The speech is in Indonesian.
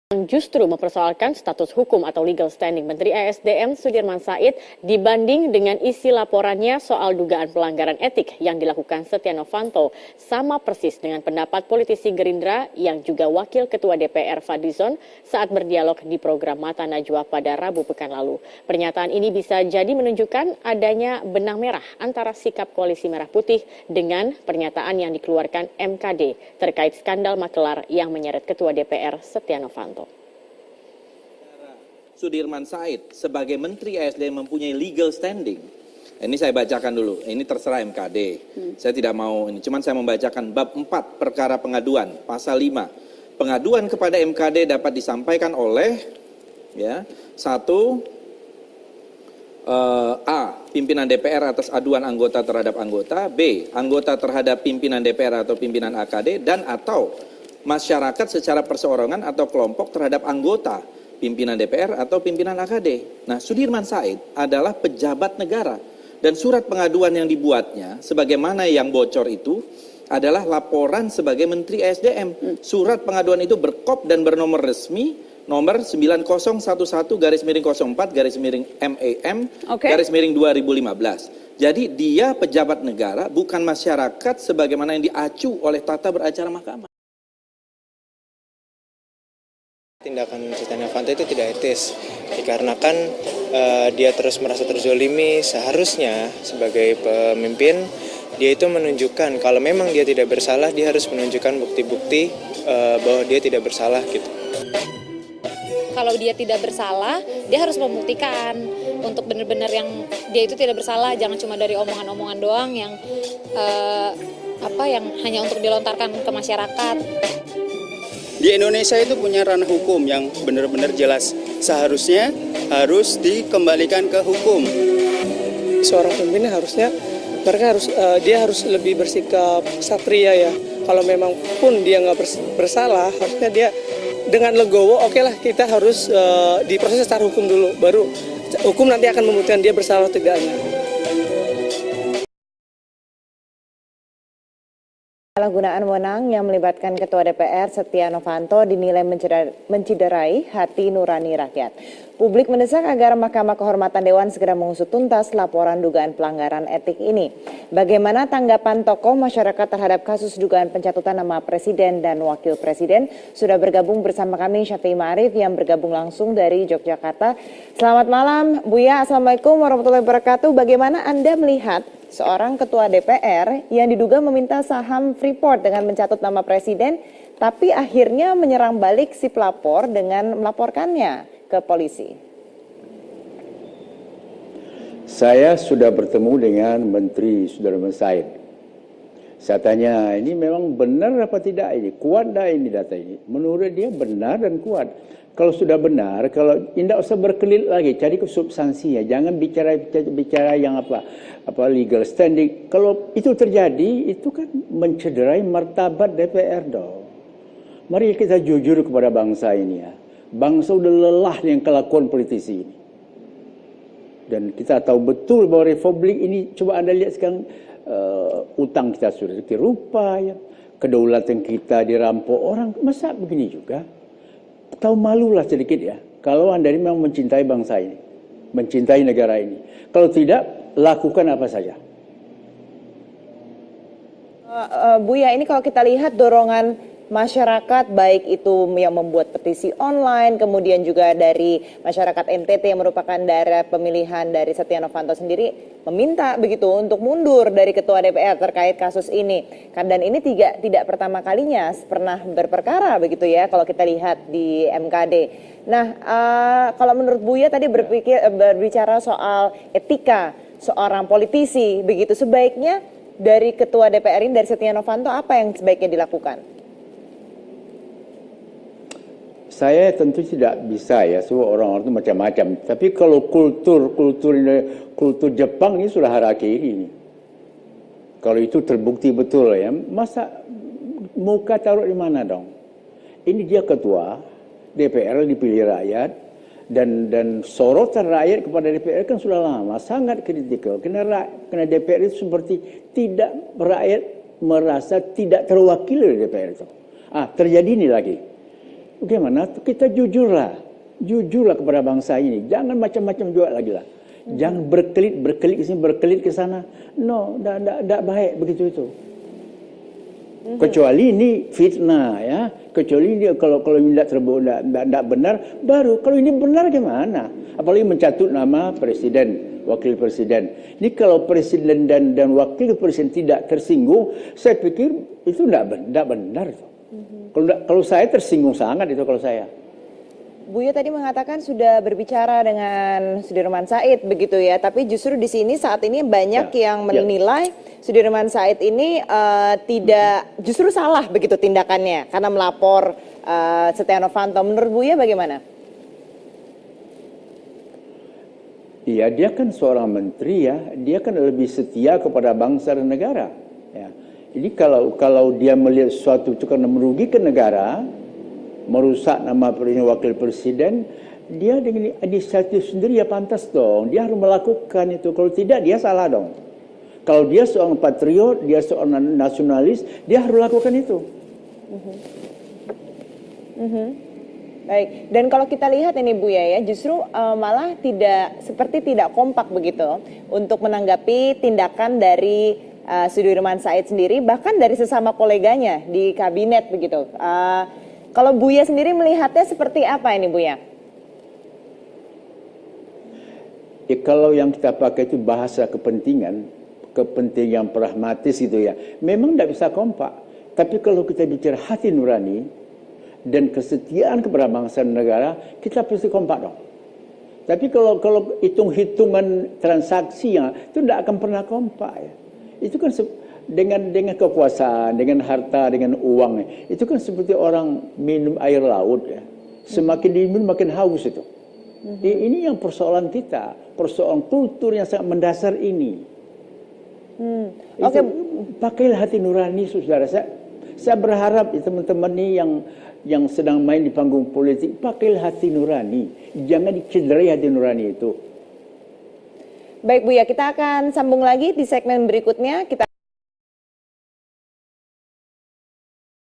Justru mempersoalkan status hukum atau legal standing Menteri ESDM Sudirman Said dibanding dengan isi laporannya soal dugaan pelanggaran etik yang dilakukan Setia Novanto sama persis dengan pendapat politisi Gerindra yang juga Wakil Ketua DPR Fadlizon saat berdialog di program Mata Najwa pada Rabu pekan lalu. Pernyataan ini bisa jadi menunjukkan adanya benang merah antara sikap Koalisi Merah Putih dengan pernyataan yang dikeluarkan MKD terkait skandal makelar yang menyeret Ketua DPR Setia Novanto. Sudirman Said sebagai Menteri ESDM mempunyai legal standing. Ini saya bacakan dulu, ini terserah MKD. Saya tidak mau ini, cuman saya membacakan bab 4 perkara pengaduan, pasal 5. Pengaduan kepada MKD dapat disampaikan oleh A. Pimpinan DPR atas aduan anggota terhadap anggota, B. Anggota terhadap pimpinan DPR atau pimpinan AKD, dan atau masyarakat secara perseorangan atau kelompok terhadap anggota pimpinan DPR atau pimpinan AKD. Nah, Sudirman Said adalah pejabat negara dan surat pengaduan yang dibuatnya sebagaimana yang bocor itu adalah laporan sebagai Menteri ESDM. Surat pengaduan itu berkop dan bernomor resmi nomor 9011-04-MAM -2015. Jadi dia pejabat negara, bukan masyarakat sebagaimana yang diacu oleh tata beracara mahkamah. Tindakan Setia Novanto itu tidak etis, dikarenakan dia terus merasa terzolimi. Seharusnya sebagai pemimpin dia itu menunjukkan kalau memang dia tidak bersalah, dia harus menunjukkan bukti-bukti bahwa dia tidak bersalah gitu. Kalau dia tidak bersalah, dia harus membuktikan untuk benar-benar yang dia itu tidak bersalah, jangan cuma dari omongan-omongan doang yang yang hanya untuk dilontarkan ke masyarakat. Di Indonesia itu punya ranah hukum yang benar-benar jelas. Seharusnya harus dikembalikan ke hukum. Seorang pemimpin harusnya dia harus lebih bersikap satria ya. Kalau memang pun dia nggak bersalah, harusnya dia dengan legowo, oke lah kita harus diproses secara hukum dulu, baru hukum nanti akan membuktikan dia bersalah atau tidaknya. Penyalahgunaan wewenang yang melibatkan Ketua DPR Setia Novanto dinilai menciderai hati nurani rakyat. Publik mendesak agar Mahkamah Kehormatan Dewan segera mengusut tuntas laporan dugaan pelanggaran etik ini. Bagaimana tanggapan tokoh masyarakat terhadap kasus dugaan pencatutan nama Presiden dan Wakil Presiden? Sudah bergabung bersama kami Syafi'i Ma'arif yang bergabung langsung dari Yogyakarta. Selamat malam Buya, Assalamualaikum warahmatullahi wabarakatuh. Bagaimana Anda melihat seorang ketua DPR yang diduga meminta saham Freeport dengan mencatut nama presiden, tapi akhirnya menyerang balik si pelapor dengan melaporkannya ke polisi? Saya sudah bertemu dengan Menteri Sudirman Said. Saya tanya, ini memang benar apa tidak ini? Kuat dah ini data ini? Menurut dia benar dan kuat. Kalau sudah benar, kalau tidak usah berkelit lagi, cari ke substansinya. Jangan bicara yang apa legal standing. Kalau itu terjadi, itu kan mencederai martabat DPR dong. Mari kita jujur kepada bangsa ini ya. Bangsa udah lelah dengan kelakuan politisi ini. Dan kita tahu betul bahwa republik ini, coba Anda lihat sekarang, utang kita sudah rupa ya. Kedaulatan kita dirampok orang, masa begini juga? Tahu malulah sedikit ya, kalau Anda ini memang mencintai bangsa ini, mencintai negara ini. Kalau tidak, lakukan apa saja. Buya, ini kalau kita lihat dorongan masyarakat, baik itu yang membuat petisi online, kemudian juga dari masyarakat NTT yang merupakan daerah pemilihan dari Setia Novanto sendiri, meminta begitu untuk mundur dari Ketua DPR terkait kasus ini. Dan ini tidak pertama kalinya pernah berperkara begitu ya kalau kita lihat di MKD. Nah, kalau menurut Buya tadi berbicara soal etika seorang politisi begitu, sebaiknya dari Ketua DPR ini, dari Setia Novanto, apa yang sebaiknya dilakukan? Saya tentu tidak bisa ya, semua orang-orang itu macam-macam. Tapi kalau kultur Jepang ini sudah harakiri ini. Kalau itu terbukti betul ya, masa muka taruh di mana dong? Ini dia ketua DPR dipilih rakyat, dan sorotan rakyat kepada DPR kan sudah lama sangat kritikal. Karena DPR itu seperti tidak, rakyat merasa tidak terwakili oleh DPR itu. Terjadi ini lagi. Bagaimana? Kita jujurlah kepada bangsa ini. Jangan macam-macam juga lagi lah. Jangan berkelit ke sini, berkelit ke sana. No, tidak baik begitu itu. Kecuali ini fitnah ya. Kecuali ini kalau ini tidak benar, baru kalau ini benar gimana? Apalagi mencatut nama presiden, wakil presiden. Ini kalau presiden dan wakil presiden tidak tersinggung, saya pikir itu tidak benar. Kalau saya tersinggung sangat itu kalau saya. Buya tadi mengatakan sudah berbicara dengan Sudirman Said begitu ya, tapi justru di sini saat ini banyak yang menilai Sudirman Said ini justru salah begitu tindakannya karena melapor Setia Novanto. Menurut Buya bagaimana? Iya, dia kan seorang menteri ya, dia kan lebih setia kepada bangsa dan negara. Ya. Jadi kalau dia melihat sesuatu itu karena merugikan negara, merusak nama presiden wakil presiden, dia dengan inisiatif sendiri ya pantas dong. Dia harus melakukan itu. Kalau tidak dia salah dong. Kalau dia seorang patriot, dia seorang nasionalis, dia harus lakukan itu. Baik. Dan kalau kita lihat ini Buya ya, justru malah seperti tidak kompak begitu untuk menanggapi tindakan dari Sudirman Said sendiri, bahkan dari sesama koleganya di kabinet begitu. Kalau Buya sendiri melihatnya seperti apa ini Buya? Ya, kalau yang kita pakai itu bahasa kepentingan pragmatis gitu ya, memang tidak bisa kompak. Tapi kalau kita bicara hati nurani dan kesetiaan kepada bangsa dan negara, kita pasti kompak dong. Tapi kalau hitung-hitungan transaksinya itu tidak akan pernah kompak ya. Itu kan dengan kekuasaan, dengan harta, dengan uang, itu kan seperti orang minum air laut ya. Semakin diminum makin haus itu. Ini yang persoalan kita, persoalan kultur yang sangat mendasar ini. Oke, pakailah hati nurani, saudara. Saya berharap teman-teman ini yang sedang main di panggung politik, pakailah hati nurani, jangan dicederai hati nurani itu. Baik Buya, kita akan sambung lagi di segmen berikutnya. Kita